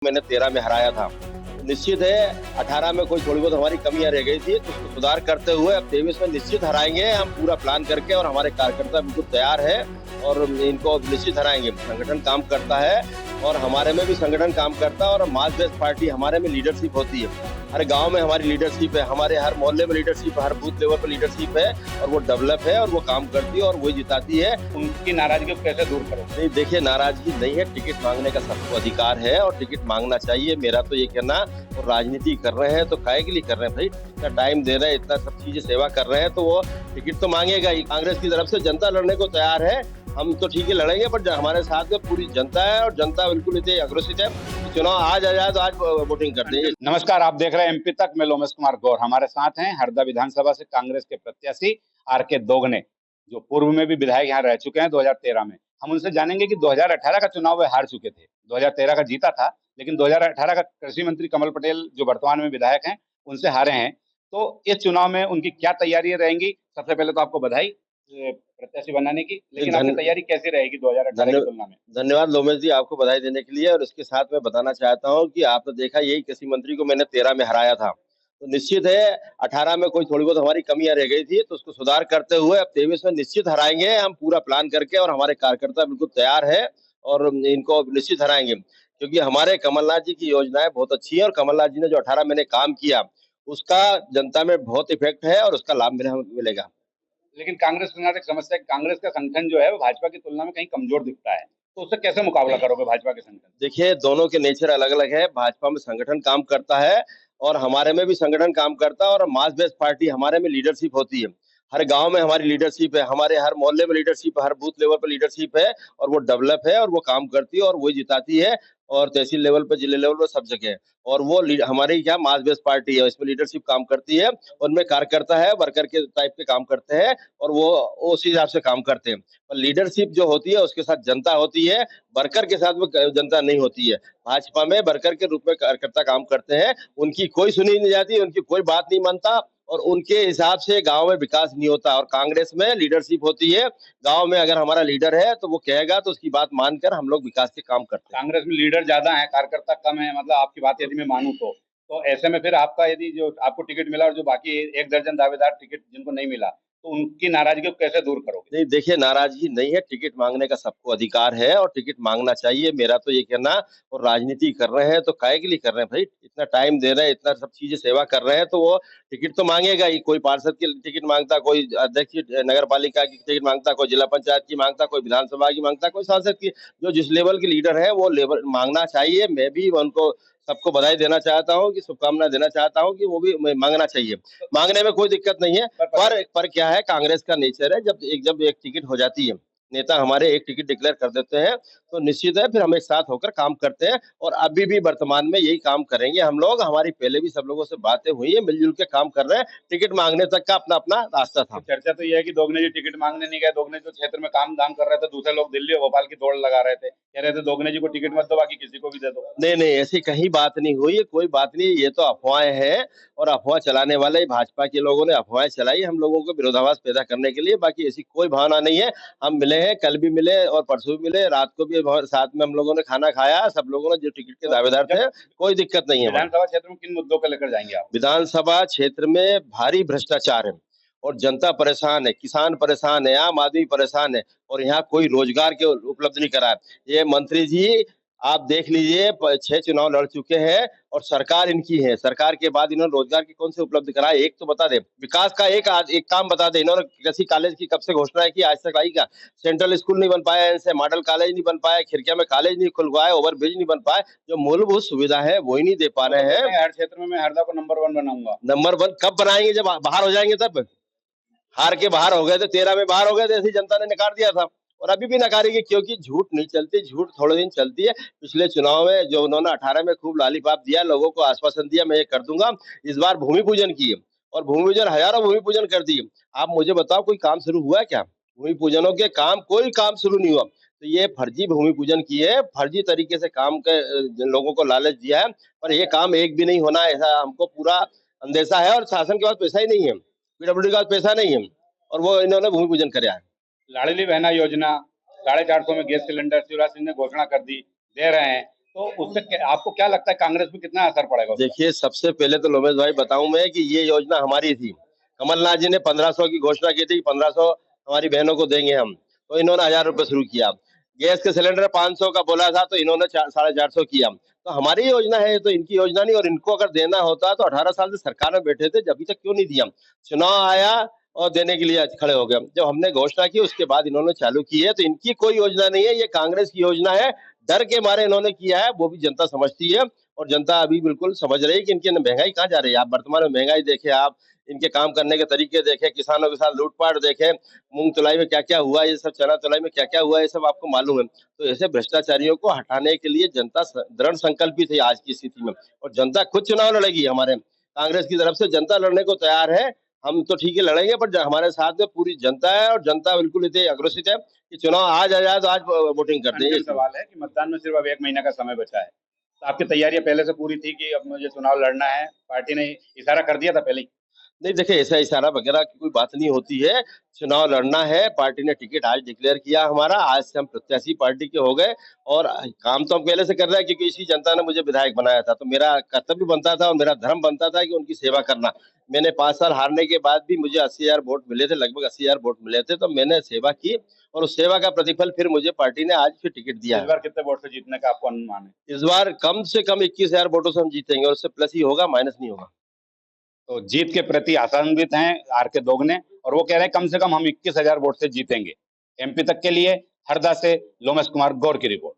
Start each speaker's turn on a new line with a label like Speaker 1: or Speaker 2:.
Speaker 1: मैंने 13 में हराया था। निश्चित है 18 में कोई थोड़ी बहुत हमारी कमियां रह गई थी, तो उसको सुधार करते हुए अब 23 में निश्चित हराएंगे हम पूरा प्लान करके, और हमारे कार्यकर्ता बिल्कुल तैयार है और इनको निश्चित हराएंगे। संगठन काम करता है और हमारे में भी संगठन काम करता है, और मास बेस्ड पार्टी हमारे में लीडरशिप होती है। हर गांव में हमारी लीडरशिप है, हमारे हर मोहल्ले में लीडरशिप है, हर बूथ लेवल पर लीडरशिप है, और वो डेवलप है और वो काम करती है और वही जिताती है।
Speaker 2: उनकी नाराजगी को कैसे दूर करो?
Speaker 1: नहीं, देखिए, नाराजगी नहीं है, टिकट मांगने का सबको अधिकार है और टिकट मांगना चाहिए। मेरा तो ये कहना, और राजनीति कर रहे हैं तो काहे के लिए कर रहे हैं भाई? इतना टाइम दे रहे हैं, इतना सब चीजें सेवा कर रहे हैं, तो वो टिकट तो मांगेगा ही। कांग्रेस की तरफ से जनता लड़ने को तैयार है, हम तो ठीक है लड़ेंगे, पर हमारे साथ में पूरी जनता है और जनता बिल्कुल इतनी अग्रसित है। चुनाव आज आ जाए तो आज वोटिंग कर देंगे।
Speaker 2: नमस्कार, आप देख रहे हैं एमपी तक। मैं लोमेश कुमार गौर। हमारे साथ हैं हरदा विधानसभा से कांग्रेस के प्रत्याशी आर.के. दोगने, जो पूर्व में भी विधायक यहाँ रह चुके हैं 2013 में। हम उनसे जानेंगे कि 2018 का चुनाव वे हार चुके थे, 2013 का जीता था, लेकिन 2018 का कृषि मंत्री कमल पटेल, जो वर्तमान में विधायक हैं, उनसे हारे हैं। तो इस चुनाव में उनकी क्या तैयारियां रहेंगी? सबसे पहले तो आपको बधाई प्रत्याशी बनाने की, लेकिन आपकी तैयारी कैसी रहेगी 2018 की तुलना में?
Speaker 1: धन्यवाद लोमेश जी, आपको बधाई देने के लिए। और इसके साथ मैं बताना चाहता हूं कि आपने देखा, यही कृषि मंत्री को मैंने 13 में हराया था। तो निश्चित है 18 में कोई थोड़ी बहुत हमारी कमियां रह गई थी, तो उसको सुधार करते हुए अब 23 में निश्चित हराएंगे हम पूरा प्लान करके, और हमारे कार्यकर्ता बिल्कुल तैयार है और इनको निश्चित हराएंगे। क्योंकि हमारे कमलनाथ जी की योजनाएं बहुत अच्छी है, और कमलनाथ जी ने जो 18 महीने काम किया उसका जनता में बहुत इफेक्ट है और उसका लाभ मिलेगा।
Speaker 2: लेकिन कांग्रेस के साथ एक समस्या है कि कांग्रेस का संगठन जो है वो भाजपा की तुलना में कहीं कमजोर दिखता है, तो उससे कैसे मुकाबला करोगे भाजपा के संगठन?
Speaker 1: देखिए, दोनों के नेचर अलग अलग है। भाजपा में संगठन काम करता है और हमारे में भी संगठन काम करता है, और मास बेस्ड पार्टी हमारे में लीडरशिप होती है। हर गांव में हमारी लीडरशिप है, हमारे हर मोहल्ले में लीडरशिप है, हर बूथ लेवल पर लीडरशिप है, और वो डेवलप है और वो काम करती है और वही जिताती है, और तहसील लेवल पर, जिले लेवल पर, सब जगह। और वो हमारी क्या मास बेस्ड पार्टी है, इसमें लीडरशिप काम करती है, उनमें कार्यकर्ता है, वर्कर के टाइप के काम करते हैं, और वो उस हिसाब से काम करते हैं। पर लीडरशिप जो होती है उसके साथ जनता होती है, वर्कर के साथ में जनता नहीं होती है। भाजपा में वर्कर के रूप में कार्यकर्ता काम करते हैं, उनकी कोई सुनी नहीं जाती, उनकी कोई बात नहीं मानता, और उनके हिसाब से गांव में विकास नहीं होता। और कांग्रेस में लीडरशिप होती है, गांव में अगर हमारा लीडर है तो वो कहेगा तो उसकी बात मानकर हम लोग विकास के काम करते हैं।
Speaker 2: कांग्रेस में लीडर ज्यादा है, कार्यकर्ता कम है, मतलब आपकी बात यदि मैं मानूं तो ऐसे में फिर आपका, यदि जो आपको टिकट मिला और जो बाकी एक दर्जन दावेदार टिकट जिनको नहीं मिला, तो उनकी नाराजगी को कैसे दूर करोगे?
Speaker 1: नहीं, देखिए, नाराजगी नहीं है, टिकट मांगने का सबको अधिकार है और टिकट मांगना चाहिए। मेरा तो ये कहना, और राजनीति कर रहे हैं तो काहे के लिए कर रहे हैं भाई? इतना टाइम दे रहे हैं, इतना सब चीजें सेवा कर रहे हैं, तो वो टिकट तो मांगेगा ही। कोई पार्षद की टिकट मांगता, कोई अध्यक्ष की, नगर पालिका की टिकट मांगता, कोई जिला पंचायत की मांगता, कोई विधानसभा की मांगता, कोई सांसद की। जो जिस लेवल के लीडर है वो लेवल मांगना चाहिए। मैं भी उनको सबको बधाई देना चाहता हूँ, कि शुभकामनाएं देना चाहता हूँ कि वो भी मांगना चाहिए। मांगने में कोई दिक्कत नहीं है। पर क्या है, कांग्रेस का नेचर है, जब एक टिकट हो जाती है, नेता हमारे एक टिकट डिक्लेयर कर देते हैं, तो निश्चित है फिर हम एक साथ होकर काम करते हैं, और अभी भी वर्तमान में यही काम करेंगे हम लोग। हमारी पहले भी सब लोगों से बातें हुई है, मिलजुल के काम कर रहे हैं। टिकट मांगने तक का अपना अपना रास्ता था।
Speaker 2: चर्चा तो ये है कि दोगने जी टिकट मांगने नहीं गए, दोगने जो क्षेत्र में काम धाम कर रहे थे, दूसरे लोग दिल्ली और भोपाल की दौड़ लगा रहे थे, कह रहे थे दोगने जी को टिकट मत दो, बाकी किसी को भी दे दो।
Speaker 1: नहीं नहीं, ऐसी कहीं बात नहीं हुई है, कोई बात नहीं, ये तो अफवाहें हैं, और अफवाह चलाने वाले भाजपा के लोगों ने अफवाहें चलाई हम लोगों को विरोधाभास पैदा करने के लिए। बाकी ऐसी कोई भावना नहीं है। हम मिले हैं, कल भी मिले और परसों भी मिले, रात को भी साथ में हम लोगों ने खाना खाया, सब लोगों ने जो टिकट के दावेदार थे। कोई दिक्कत नहीं है।
Speaker 2: विधानसभा क्षेत्र में किन मुद्दों को लेकर जाएंगे आप?
Speaker 1: विधानसभा क्षेत्र में भारी भ्रष्टाचार है, और जनता परेशान है, किसान परेशान है, आम आदमी परेशान है, और यहाँ कोई रोजगार के उपलब्ध नहीं करा है। ये मंत्री जी, आप देख लीजिए, 6 चुनाव लड़ चुके हैं और सरकार इनकी है। सरकार के बाद इन्होंने रोजगार की कौन से उपलब्ध कराए? एक तो बता दे, विकास का एक काम बता दे। इन्होंने कृषि कॉलेज की कब से घोषणा है कि आज तक आई क्या? सेंट्रल स्कूल नहीं बन पाया इनसे, मॉडल कॉलेज नहीं बन पाया, खिड़किया में कॉलेज नहीं खुल पाए, ओवरब्रिज नहीं बन पाए। जो मूलभूत सुविधा है वो ही नहीं दे पा रहे हैं।
Speaker 2: हर क्षेत्र में मैं हरदा को नंबर 1 बनाऊंगा।
Speaker 1: नंबर 1 कब बनाएंगे? जब बाहर हो जाएंगे तब। हार के बाहर हो गए थे, 13 में बाहर हो गए थे, ऐसी जनता ने नकार दिया था, और अभी भी नकारेगी, क्योंकि झूठ नहीं चलती, झूठ थोड़े दिन चलती है। पिछले चुनाव में जो उन्होंने 18 में खूब लालीपाप दिया, लोगों को आश्वासन दिया मैं ये कर दूंगा, इस बार भूमि पूजन किए, और भूमि पूजन, हजारों भूमि पूजन कर दिए। आप मुझे बताओ, कोई काम शुरू हुआ क्या? भूमि पूजनों के काम, कोई काम शुरू नहीं हुआ। तो ये फर्जी भूमि पूजन किए, फर्जी तरीके से काम के लोगों को लालच दिया है, पर ये काम एक भी नहीं होना, ऐसा हमको पूरा अंदेशा है। और शासन के पास पैसा ही नहीं है, पीडब्ल्यूडी का पैसा नहीं है, और वो इन्होंने भूमि पूजन कराया है।
Speaker 2: लाडली बहना योजना 450 में गैस सिलेंडर शिवराज सिंह ने घोषणा कर दी, दे रहे हैं, तो उससे आपको क्या लगता है कांग्रेस पे कितना असर पड़ेगा उसका?
Speaker 1: देखिए, सबसे पहले तो लोमेश भाई बताऊं मैं कि ये योजना हमारी थी। कमलनाथ जी ने 1500 की घोषणा की थी कि 1500 हमारी बहनों को देंगे हम, तो इन्होंने 1000 रुपए शुरू किया। गैस के सिलेंडर 500 का बोला था, तो इन्होंने 450 किया। तो हमारी योजना है, तो इनकी योजना नहीं। और इनको अगर देना होता तो 18 साल से सरकार में बैठे थे, अभी तक क्यों नहीं दिया? चुनाव आया और देने के लिए आज खड़े हो गए। जब हमने घोषणा की उसके बाद इन्होंने चालू की है, तो इनकी कोई योजना नहीं है, ये कांग्रेस की योजना है। डर के मारे इन्होंने किया है, वो भी जनता समझती है। और जनता अभी बिल्कुल समझ रही है कि इनकी महंगाई कहाँ जा रही है। आप वर्तमान में महंगाई देखें, आप इनके काम करने के तरीके देखें, किसानों के साथ लूटपाट देखें, मूंग तुलाई में क्या क्या हुआ, ये सब चना तुलाई में क्या क्या हुआ, ये सब आपको मालूम है। तो ऐसे भ्रष्टाचारियों को हटाने के लिए जनता दृढ़ संकल्पित है आज की स्थिति में। और जनता खुद चुनाव लड़ेगी। हमारे कांग्रेस की तरफ से जनता लड़ने को तैयार है। हम तो ठीक है लड़ेंगे, पर हमारे साथ में पूरी जनता है, और जनता बिल्कुल इतनी अग्रसित है कि चुनाव आज आ जाए तो आज वोटिंग करते हैं।
Speaker 2: अंतिम सवाल है कि मतदान में सिर्फ अब 1 महीने का समय बचा है, तो आपकी तैयारियां पहले से पूरी थी कि अब मुझे चुनाव लड़ना है, पार्टी ने इशारा कर दिया था पहले ही?
Speaker 1: नहीं, देखिए, ऐसा इशारा वगैरह की कोई बात नहीं होती है। चुनाव लड़ना है, पार्टी ने टिकट आज डिक्लेयर किया हमारा, आज से हम प्रत्याशी पार्टी के हो गए। और काम तो हम पहले से कर रहे हैं, क्योंकि इसी जनता ने मुझे विधायक बनाया था। तो मेरा कर्तव्य बनता था और मेरा धर्म बनता था कि उनकी सेवा करना। मैंने 5 साल हारने के बाद भी मुझे 80,000 वोट मिले थे, लगभग 80,000 वोट मिले थे, तो मैंने सेवा की। और उस सेवा का प्रतिफल फिर मुझे पार्टी ने आज फिर टिकट दिया
Speaker 2: इस
Speaker 1: है।
Speaker 2: बार कितने वोट से जीतने का आपको अनुमान है?
Speaker 1: इस बार कम से कम 21,000 वोटों से हम जीतेंगे, और उससे प्लस ही होगा, माइनस नहीं होगा।
Speaker 2: तो जीत के प्रति आशान्वित हैं आर के दोगने, और वो कह रहे हैं कम से कम हम 21,000 वोट से जीतेंगे। एमपी तक के लिए हरदा से लोमेश कुमार गौर की रिपोर्ट।